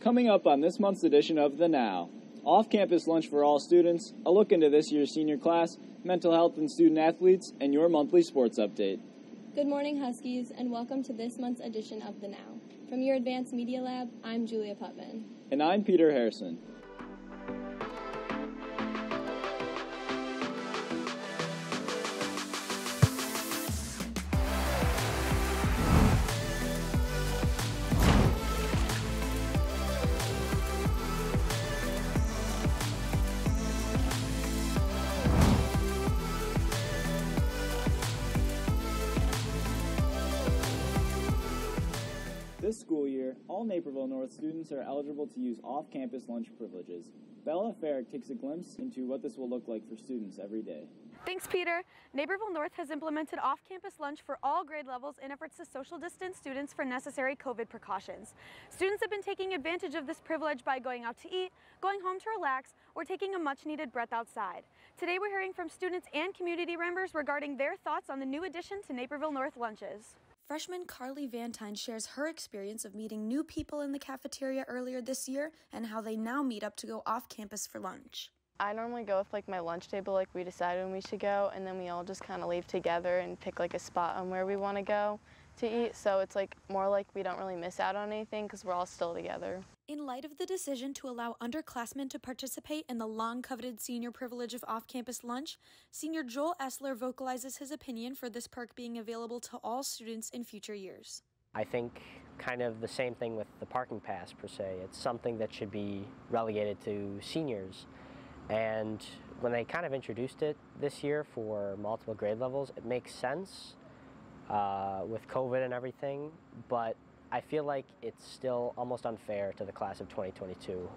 Coming up on this month's edition of The Now, off-campus lunch for all students, a look into this year's senior class, mental health and student athletes, and your monthly sports update. Good morning, Huskies, and welcome to this month's edition of The Now. From your Advanced Media Lab, I'm Julia Putman. And I'm Peter Harrison. This school year, all Naperville North students are eligible to use off-campus lunch privileges. Bella Farrick takes a glimpse into what this will look like for students every day. Thanks, Peter. Naperville North has implemented off-campus lunch for all grade levels in efforts to social distance students for necessary COVID precautions. Students have been taking advantage of this privilege by going out to eat, going home to relax, or taking a much-needed breath outside. Today we're hearing from students and community members regarding their thoughts on the new addition to Naperville North lunches. Freshman Carly Vantine shares her experience of meeting new people in the cafeteria earlier this year and how they now meet up to go off campus for lunch. I normally go with my lunch table, we decide when we should go, and then we all just kind of leave together and pick a spot on where we want to go to eat. So it's more like we don't really miss out on anything because we're all still together. In light of the decision to allow underclassmen to participate in the long-coveted senior privilege of off-campus lunch, Senior Joel Essler vocalizes his opinion for this perk being available to all students in future years. I think kind of the same thing with the parking pass per se. It's something that should be relegated to seniors. And when they kind of introduced it this year for multiple grade levels, it makes sense with COVID and everything, but I feel like it's still almost unfair to the class of 2022.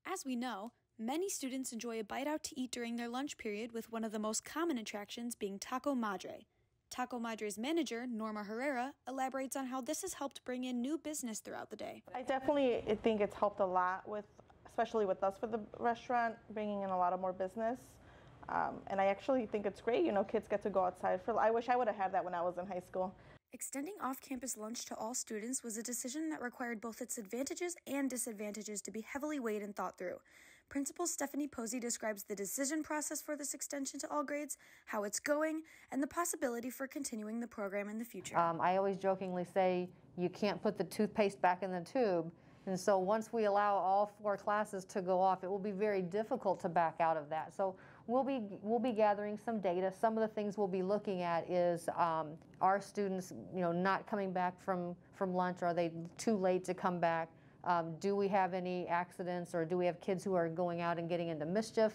As we know, many students enjoy a bite out to eat during their lunch period, with one of the most common attractions being Taco Madre. Taco Madre's manager, Norma Herrera, elaborates on how this has helped bring in new business throughout the day. I definitely think it's helped a lot, especially with us for the restaurant, bringing in a lot of more business. And I actually think it's great, kids get to go outside. I wish I would have had that when I was in high school. Extending off-campus lunch to all students was a decision that required both its advantages and disadvantages to be heavily weighed and thought through. Principal Stephanie Posey describes the decision process for this extension to all grades, how it's going, and the possibility for continuing the program in the future. I always jokingly say you can't put the toothpaste back in the tube. And so once we allow all 4 classes to go off, it will be very difficult to back out of that. So we'll be gathering some data. Some of the things we'll be looking at is are students not coming back from lunch? Are they too late to come back? Do we have any accidents, or do we have kids who are going out and getting into mischief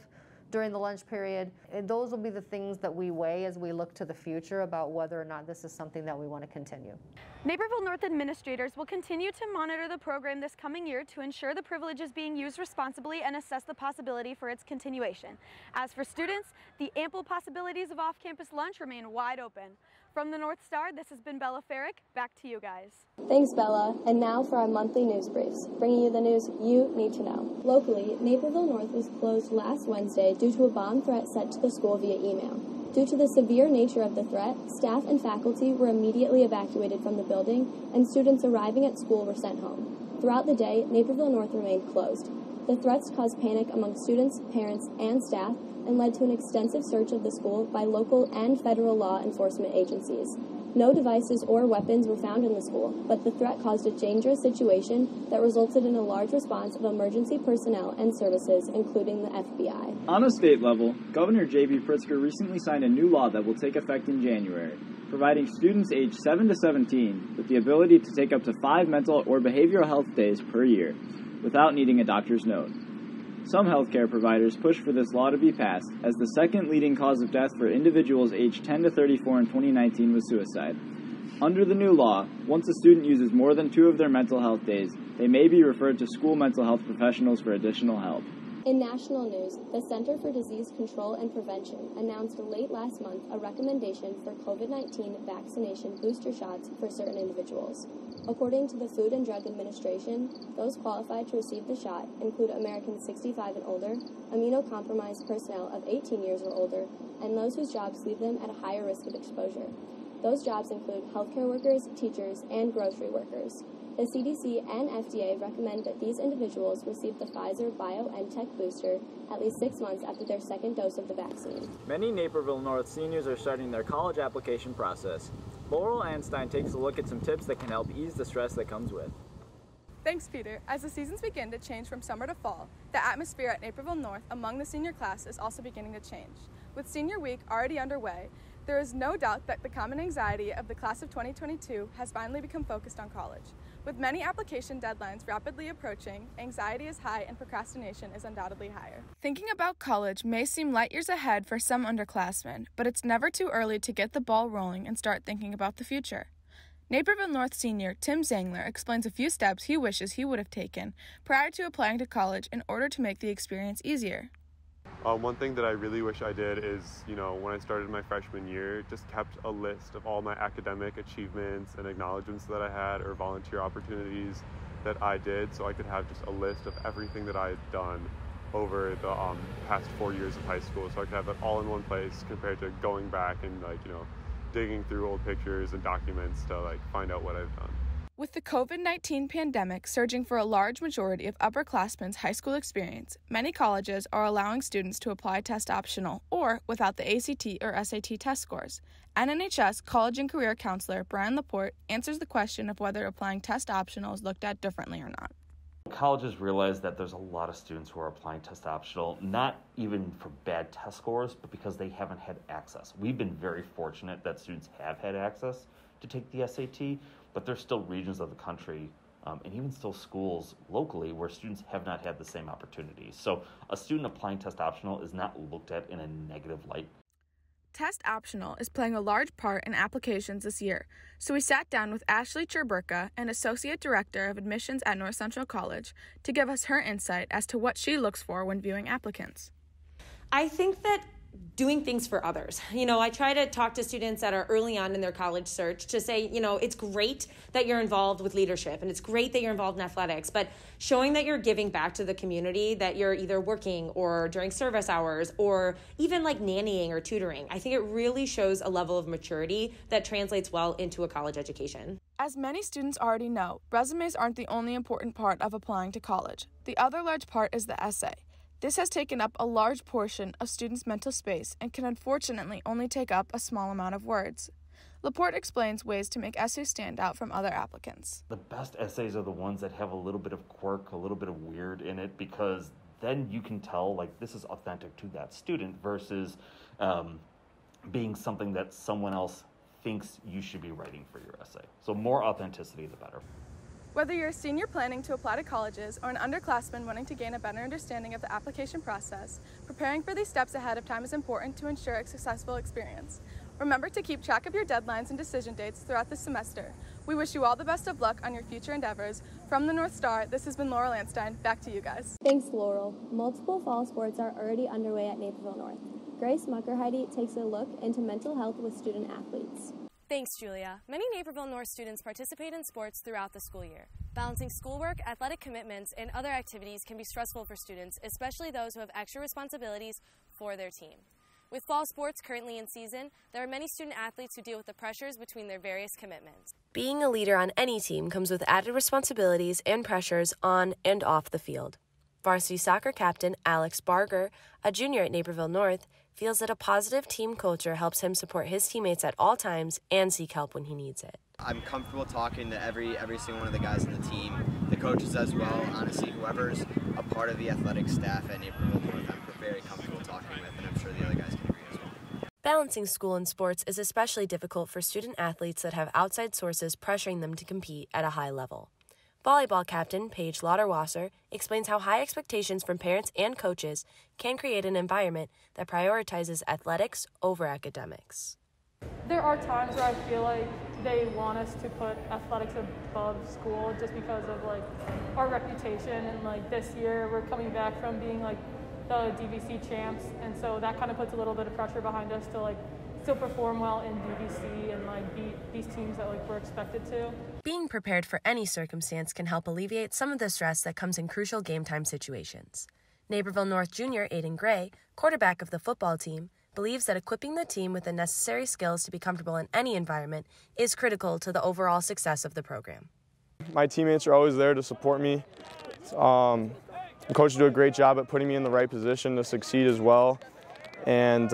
during the lunch period? And those will be the things that we weigh as we look to the future about whether or not this is something that we want to continue. Naperville North administrators will continue to monitor the program this coming year to ensure the privilege is being used responsibly and assess the possibility for its continuation. As for students, the ample possibilities of off-campus lunch remain wide open. From the North Star, this has been Bella Farrick. Back to you guys. Thanks, Bella. And now for our monthly news briefs, bringing you the news you need to know. Locally, Naperville North was closed last Wednesday due to a bomb threat sent to the school via email. Due to the severe nature of the threat, staff and faculty were immediately evacuated from the building, and students arriving at school were sent home. Throughout the day, Naperville North remained closed. The threats caused panic among students, parents, and staff, and led to an extensive search of the school by local and federal law enforcement agencies. No devices or weapons were found in the school, but the threat caused a dangerous situation that resulted in a large response of emergency personnel and services, including the FBI. On a state level, Governor J.B. Pritzker recently signed a new law that will take effect in January, providing students aged 7 to 17 with the ability to take up to 5 mental or behavioral health days per year without needing a doctor's note. Some healthcare providers push for this law to be passed, as the second leading cause of death for individuals aged 10 to 34 in 2019 was suicide. Under the new law, once a student uses more than 2 of their mental health days, they may be referred to school mental health professionals for additional help. In national news, the Center for Disease Control and Prevention announced late last month a recommendation for COVID-19 vaccination booster shots for certain individuals. According to the Food and Drug Administration, those qualified to receive the shot include Americans 65 and older, immunocompromised personnel of 18 years or older, and those whose jobs leave them at a higher risk of exposure. Those jobs include healthcare workers, teachers, and grocery workers. The CDC and FDA recommend that these individuals receive the Pfizer-BioNTech booster at least 6 months after their second dose of the vaccine. Many Naperville North seniors are starting their college application process. Laurel Anstein takes a look at some tips that can help ease the stress that comes with. Thanks, Peter. As the seasons begin to change from summer to fall, the atmosphere at Naperville North among the senior class is also beginning to change. With Senior Week already underway, there is no doubt that the common anxiety of the class of 2022 has finally become focused on college. With many application deadlines rapidly approaching, anxiety is high and procrastination is undoubtedly higher. Thinking about college may seem light years ahead for some underclassmen, but it's never too early to get the ball rolling and start thinking about the future. Naperville North senior Tim Zangler explains a few steps he wishes he would have taken prior to applying to college in order to make the experience easier. One thing that I really wish I did is, when I started my freshman year, just kept a list of all my academic achievements and acknowledgments that I had or volunteer opportunities that I did, so I could have just a list of everything that I had done over the past 4 years of high school, so I could have it all in one place compared to going back and digging through old pictures and documents to find out what I've done. With the COVID-19 pandemic surging for a large majority of upperclassmen's high school experience, many colleges are allowing students to apply test optional or without the ACT or SAT test scores. NNHS College and Career Counselor Brian Laporte answers the question of whether applying test optional is looked at differently or not. Colleges realize that there's a lot of students who are applying test optional, not even for bad test scores, but because they haven't had access. We've been very fortunate that students have had access to take the SAT, but there's still regions of the country and even still schools locally where students have not had the same opportunity. So a student applying test optional is not looked at in a negative light. Test optional is playing a large part in applications this year, so we sat down with Ashley Cherburka, an Associate Director of Admissions at North Central College, to give us her insight as to what she looks for when viewing applicants. I think that doing things for others. I try to talk to students that are early on in their college search to say, it's great that you're involved with leadership and it's great that you're involved in athletics, but showing that you're giving back to the community, that you're either working or during service hours or even nannying or tutoring. I think it really shows a level of maturity that translates well into a college education. As many students already know, resumes aren't the only important part of applying to college. The other large part is the essay. This has taken up a large portion of students' mental space and can unfortunately only take up a small amount of words. Laporte explains ways to make essays stand out from other applicants. The best essays are the ones that have a little bit of quirk, a little bit of weird in it, because then you can tell this is authentic to that student versus being something that someone else thinks you should be writing for your essay. So more authenticity, the better. Whether you're a senior planning to apply to colleges or an underclassman wanting to gain a better understanding of the application process, preparing for these steps ahead of time is important to ensure a successful experience. Remember to keep track of your deadlines and decision dates throughout the semester. We wish you all the best of luck on your future endeavors. From the North Star, this has been Laurel Anstein. Back to you guys. Thanks, Laurel. Multiple fall sports are already underway at Naperville North. Grace Muckerheide takes a look into mental health with student athletes. Thanks, Julia. Many Naperville North students participate in sports throughout the school year. Balancing schoolwork, athletic commitments, and other activities can be stressful for students, especially those who have extra responsibilities for their team. With fall sports currently in season, there are many student athletes who deal with the pressures between their various commitments. Being a leader on any team comes with added responsibilities and pressures on and off the field. Varsity soccer captain Alex Barger, a junior at Naperville North, feels that a positive team culture helps him support his teammates at all times and seek help when he needs it. I'm comfortable talking to every single one of the guys on the team, the coaches as well. Honestly, whoever's a part of the athletic staff at Naperville North, I'm very comfortable talking with, and I'm sure the other guys can agree as well. Balancing school and sports is especially difficult for student athletes that have outside sources pressuring them to compete at a high level. Volleyball captain Paige Lauderwasser explains how high expectations from parents and coaches can create an environment that prioritizes athletics over academics. There are times where I feel like they want us to put athletics above school just because of our reputation, and this year we're coming back from being the DVC champs, and so that kind of puts a little bit of pressure behind us to still perform well in DVC and beat these teams that we're expected to. Being prepared for any circumstance can help alleviate some of the stress that comes in crucial game time situations. Naperville North junior Aiden Gray, quarterback of the football team, believes that equipping the team with the necessary skills to be comfortable in any environment is critical to the overall success of the program. My teammates are always there to support me. The coaches do a great job at putting me in the right position to succeed as well. And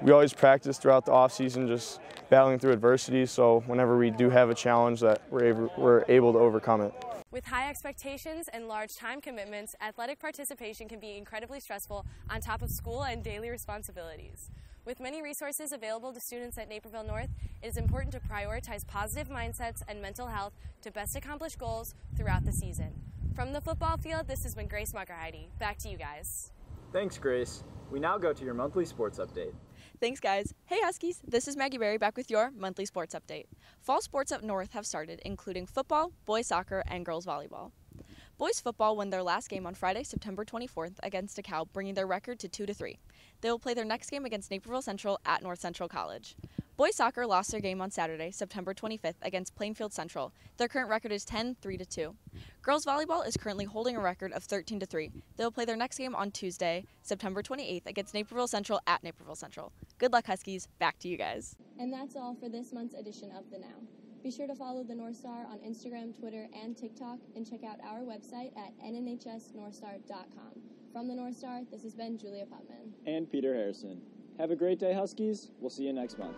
we always practice throughout the off season, just battling through adversity, so whenever we do have a challenge that we're able to overcome it. With high expectations and large time commitments, athletic participation can be incredibly stressful on top of school and daily responsibilities. With many resources available to students at Naperville North, it is important to prioritize positive mindsets and mental health to best accomplish goals throughout the season. From the football field, this has been Grace Muckerheide. Back to you guys. Thanks, Grace. We now go to your monthly sports update. Thanks, guys. Hey, Huskies. This is Maggie Berry back with your monthly sports update. Fall sports up north have started, including football, boys soccer, and girls volleyball. Boys football won their last game on Friday, September 24th against DeKalb, bringing their record to 2-3. They will play their next game against Naperville Central at North Central College. Boys soccer lost their game on Saturday, September 25th against Plainfield Central. Their current record is 10-3-2. Girls volleyball is currently holding a record of 13-3. They will play their next game on Tuesday, September 28th against Naperville Central at Naperville Central. Good luck, Huskies. Back to you guys. And that's all for this month's edition of The Now. Be sure to follow the North Star on Instagram, Twitter, and TikTok, and check out our website at nnhsnorthstar.com. From the North Star, this has been Julia Putman. And Peter Harrison. Have a great day, Huskies. We'll see you next month.